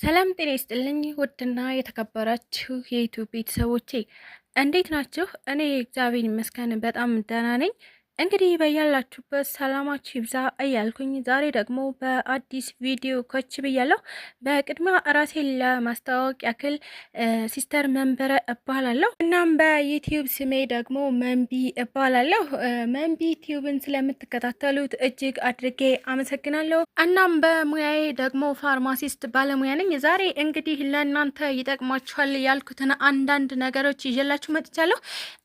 ሰላም ጤና ይስጥልኝ ውድና የተከበራችሁ የዩቲዩብ ቤተሰቦቼ እንዴት ናችሁ? እኔ እግዚአብሔር ይመስገን በጣም ደህና ነኝ። እንግዲህ በያላችሁበት ሰላማችሁ ይብዛ እያልኩኝ ዛሬ ደግሞ በአዲስ ቪዲዮ ኮች ብያለሁ። በቅድሚያ ራሴን ለማስተዋወቅ ያክል ሲስተር መንበረ እባላለሁ። እናም በዩቲዩብ ስሜ ደግሞ መንቢ እባላለሁ። መንቢ ቲዩብን ስለምትከታተሉት እጅግ አድርጌ አመሰግናለሁ። እናም በሙያዬ ደግሞ ፋርማሲስት ባለሙያ ነኝ። ዛሬ እንግዲህ ለእናንተ ይጠቅማችኋል ያልኩትን አንዳንድ ነገሮች ይዤላችሁ መጥቻለሁ።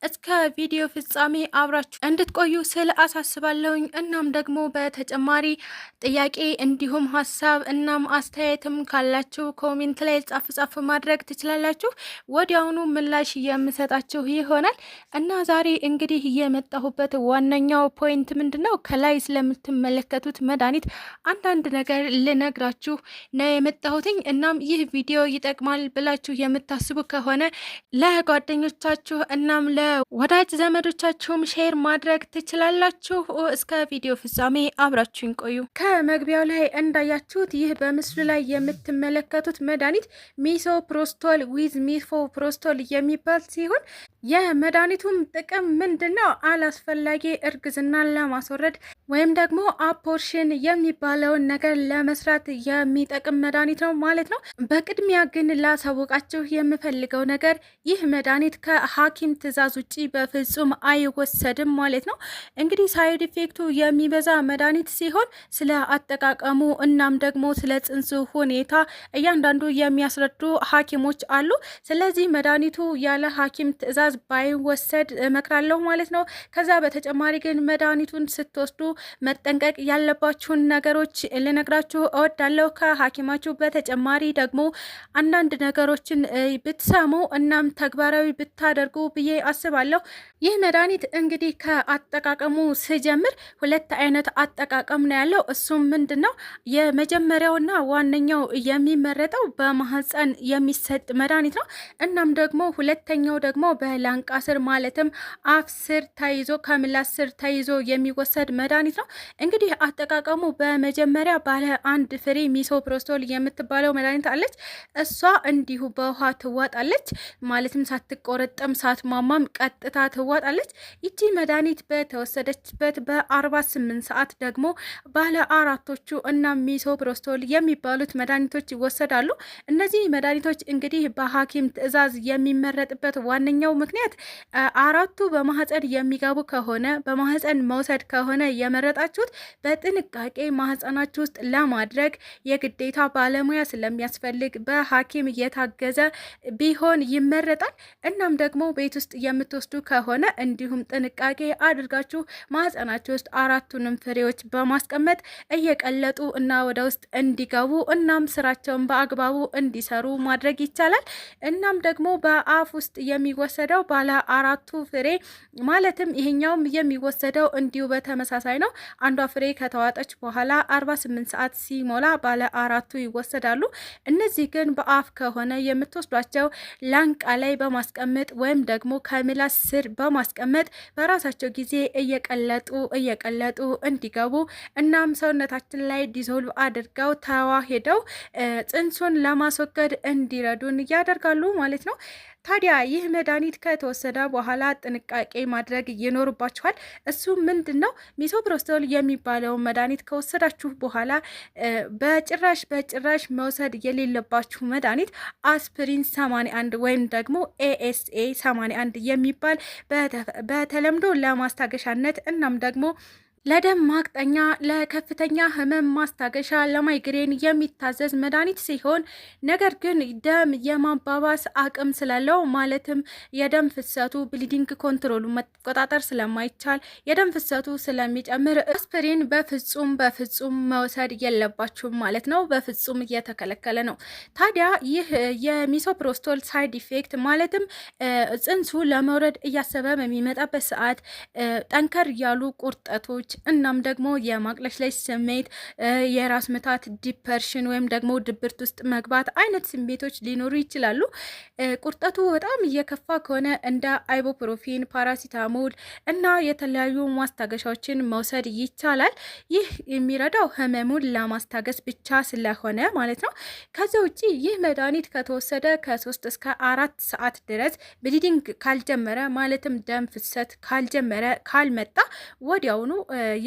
እስከ ቪዲዮ ፍጻሜ አብራችሁ እንድትቆዩ ስል አሳስባለሁኝ። እናም ደግሞ በተጨማሪ ጥያቄ እንዲሁም ሀሳብ እናም አስተያየትም ካላችሁ ኮሜንት ላይ ጻፍ ማድረግ ትችላላችሁ። ወዲያውኑ ምላሽ የምሰጣችሁ ይሆናል። እና ዛሬ እንግዲህ የመጣሁበት ዋነኛው ፖይንት ምንድነው? ከላይ ስለምትመለከቱት መድኃኒት አንዳንድ ነገር ልነግራችሁ ነው የመጣሁትኝ። እናም ይህ ቪዲዮ ይጠቅማል ብላችሁ የምታስቡ ከሆነ ለጓደኞቻችሁ እናም ለወዳጅ ዘመዶቻችሁም ሼር ማድረግ ትችላላችሁ። እስከ ቪዲዮ ፍጻሜ አብራችሁን ቆዩ። ከመግቢያው ላይ እንዳያችሁት ይህ በምስሉ ላይ የምትመለከቱት መድኃኒት ሚሶፕሮስቶል ዊዝ ሚፎፕሮስቶል የሚባል ሲሆን የመድኃኒቱም ጥቅም ምንድን ነው? አላስፈላጊ እርግዝናን ለማስወረድ ወይም ደግሞ አፖርሽን የሚባለውን ነገር ለመስራት የሚጠቅም መድኃኒት ነው ማለት ነው። በቅድሚያ ግን ላሳወቃችሁ የምፈልገው ነገር ይህ መድኃኒት ከሐኪም ትዕዛዝ ውጪ በፍጹም አይወሰድም ማለት ነው። እንግዲህ ሳይድ ኢፌክቱ የሚበዛ መድኃኒት ሲሆን ስለ አጠቃቀሙ እናም ደግሞ ስለ ጽንሱ ሁኔታ እያንዳንዱ የሚያስረዱ ሐኪሞች አሉ። ስለዚህ መድኃኒቱ ያለ ሐኪም ትዕዛዝ ባይወሰድ እመክራለሁ ማለት ነው። ከዛ በተጨማሪ ግን መድኃኒቱን ስትወስዱ መጠንቀቅ ያለባችሁን ነገሮች ልነግራችሁ እወዳለሁ። ከሐኪማችሁ በተጨማሪ ደግሞ አንዳንድ ነገሮችን ብትሰሙ እናም ተግባራዊ ብታደርጉ ብዬ አስባለሁ። ይህ መድኃኒት እንግዲህ ከአጠቃቀሙ ስጀምር ሁለት አይነት አጠቃቀም ነው ያለው። እሱም ምንድን ነው? የመጀመሪያውና ዋነኛው የሚመረጠው በማህፀን የሚሰጥ መድኃኒት ነው። እናም ደግሞ ሁለተኛው ደግሞ በላንቃ ስር ማለትም አፍ ስር ተይዞ ከምላስ ስር ተይዞ የሚወሰድ መድኃኒት ነው። እንግዲህ አጠቃቀሙ በመጀመሪያ ባለ አንድ ፍሬ ሚሶፕሮስቶል የምትባለው መድኃኒት አለች። እሷ እንዲሁ በውሃ ትዋጣለች፣ ማለትም ሳትቆረጠም ሳትሟሟም ቀጥታ ትዋጣለች። ይቺ መድኃኒት በተወሰደችበት በ48 ሰዓት ደግሞ ባለ አራቶቹ እና ሚሶፕሮስቶል የሚባሉት መድኃኒቶች ይወሰዳሉ። እነዚህ መድኃኒቶች እንግዲህ በሐኪም ትዕዛዝ የሚመረጥበት ዋነኛው ምክንያት አራቱ በማህፀን የሚገቡ ከሆነ በማህፀን መውሰድ ከሆነ የመረጣችሁት በጥንቃቄ ማህፀናችሁ ውስጥ ለማድረግ የግዴታ ባለሙያ ስለሚያስፈልግ በሐኪም እየታገዘ ቢሆን ይመረጣል። እናም ደግሞ ቤት ውስጥ የምትወስዱ ከሆነ እንዲሁም ጥንቃቄ አድርጋችሁ ማህፀናችሁ ውስጥ አራቱንም ፍሬዎች በማስቀመጥ እየቀለጡ እና ወደ ውስጥ እንዲገቡ እናም ስራቸውን በአግባቡ እንዲሰሩ ማድረግ ይቻላል። እናም ደግሞ በአፍ ውስጥ የሚወሰደው ባለ አራቱ ፍሬ ማለትም ይሄኛውም የሚወሰደው እንዲሁ በተመሳሳይ ነው። አንዷ ፍሬ ከተዋጠች በኋላ 48 ሰዓት ሲሞላ ባለ አራቱ ይወሰዳሉ። እነዚህ ግን በአፍ ከሆነ የምትወስዷቸው ላንቃ ላይ በማስቀመጥ ወይም ደግሞ ከምላስ ስር በማስቀመጥ በራሳቸው ጊዜ እየቀለጡ እንዲገቡ እናም ሰውነታችን ላይ ዲዞልቭ አድርገው ተዋሂደው ጽንሱን ለማስወገድ እንዲረዱን ያደርጋሉ ማለት ነው። ታዲያ ይህ መድኃኒት ከተወሰደ በኋላ ጥንቃቄ ማድረግ ይኖርባችኋል። እሱ ምንድን ነው? ሚሶፕሮስቶል የሚባለው መድኃኒት ከወሰዳችሁ በኋላ በጭራሽ መውሰድ የሌለባችሁ መድኃኒት አስፕሪን 81 ወይም ደግሞ ኤኤስኤ 81 የሚባል በተለምዶ ለማስታገሻነት እናም ደግሞ ለደም ማቅጠኛ፣ ለከፍተኛ ህመም ማስታገሻ፣ ለማይግሬን የሚታዘዝ መድኃኒት ሲሆን ነገር ግን ደም የማባባስ አቅም ስላለው ማለትም የደም ፍሰቱ ብሊዲንግ ኮንትሮሉ መቆጣጠር ስለማይቻል የደም ፍሰቱ ስለሚጨምር አስፕሪን በፍጹም መውሰድ የለባችሁም ማለት ነው። በፍጹም እየተከለከለ ነው። ታዲያ ይህ የሚሶፕሮስቶል ሳይድ ኢፌክት ማለትም ጽንሱ ለመውረድ እያሰበ በሚመጣበት ሰዓት ጠንከር ያሉ ቁርጠቶች እናም ደግሞ የማቅለሽለሽ ስሜት፣ የራስ ምታት፣ ዲፐርሽን ወይም ደግሞ ድብርት ውስጥ መግባት አይነት ስሜቶች ሊኖሩ ይችላሉ። ቁርጠቱ በጣም እየከፋ ከሆነ እንደ አይቦፕሮፊን፣ ፓራሲታሞል እና የተለያዩ ማስታገሻዎችን መውሰድ ይቻላል። ይህ የሚረዳው ህመሙን ለማስታገስ ብቻ ስለሆነ ማለት ነው። ከዚያ ውጭ ይህ መድኃኒት ከተወሰደ ከ3 እስከ 4 ሰዓት ድረስ ብሊዲንግ ካልጀመረ ማለትም ደም ፍሰት ካልመጣ ወዲያውኑ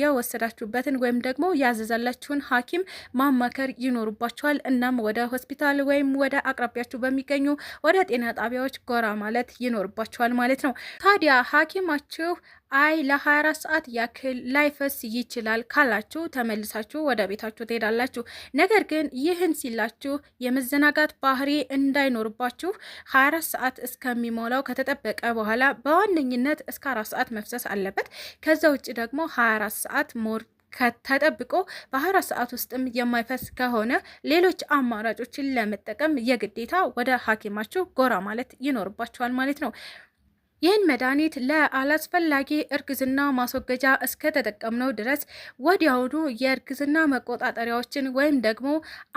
የወሰዳችሁበትን ወይም ደግሞ ያዘዛላችሁን ሐኪም ማማከር ይኖርባችኋል። እናም ወደ ሆስፒታል ወይም ወደ አቅራቢያችሁ በሚገኙ ወደ ጤና ጣቢያዎች ጎራ ማለት ይኖርባችኋል ማለት ነው። ታዲያ ሐኪማችሁ አይ ለ24 ሰዓት ያክል ላይፈስ ይችላል ካላችሁ ተመልሳችሁ ወደ ቤታችሁ ትሄዳላችሁ። ነገር ግን ይህን ሲላችሁ የመዘናጋት ባህሪ እንዳይኖርባችሁ 24 ሰዓት እስከሚሞላው ከተጠበቀ በኋላ በዋነኝነት እስከ 4 ሰዓት መፍሰስ አለበት። ከዛ ውጭ ደግሞ 24 ሰዓት ሞር ከተጠብቆ በ24 ሰዓት ውስጥም የማይፈስ ከሆነ ሌሎች አማራጮችን ለመጠቀም የግዴታ ወደ ሐኪማችሁ ጎራ ማለት ይኖርባችኋል ማለት ነው። ይህን መድኃኒት ለአላስፈላጊ እርግዝና ማስወገጃ እስከተጠቀምነው ድረስ ወዲያውኑ የእርግዝና መቆጣጠሪያዎችን ወይም ደግሞ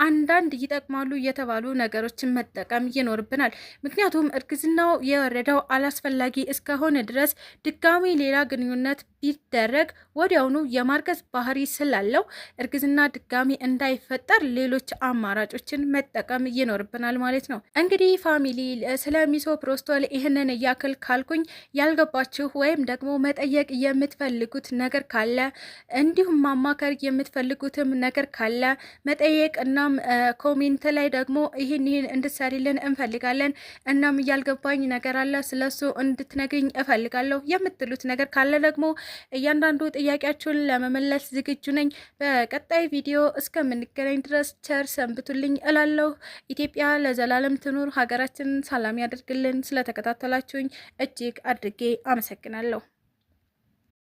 አንዳንድ ይጠቅማሉ የተባሉ ነገሮችን መጠቀም ይኖርብናል። ምክንያቱም እርግዝናው የወረደው አላስፈላጊ እስከሆነ ድረስ ድጋሚ ሌላ ግንኙነት ቢደረግ ወዲያውኑ የማርገዝ ባህሪ ስላለው እርግዝና ድጋሚ እንዳይፈጠር ሌሎች አማራጮችን መጠቀም ይኖርብናል ማለት ነው። እንግዲህ ፋሚሊ ስለ ሚሶፕሮስቶል ይህንን እያክል ካልኩ ያልገባችሁ ወይም ደግሞ መጠየቅ የምትፈልጉት ነገር ካለ እንዲሁም ማማከር የምትፈልጉትም ነገር ካለ መጠየቅ እናም ኮሜንት ላይ ደግሞ ይህን እንድትሰሪልን እንፈልጋለን እናም ያልገባኝ ነገር አለ ስለሱ እንድትነግኝ እፈልጋለሁ የምትሉት ነገር ካለ ደግሞ እያንዳንዱ ጥያቄያችሁን ለመመለስ ዝግጁ ነኝ። በቀጣይ ቪዲዮ እስከምንገናኝ ድረስ ቸር ሰንብቱልኝ እላለሁ። ኢትዮጵያ ለዘላለም ትኑር፣ ሀገራችንን ሰላም ያደርግልን። ስለተከታተላችሁኝ እጅግ አድርጌ አመሰግናለሁ።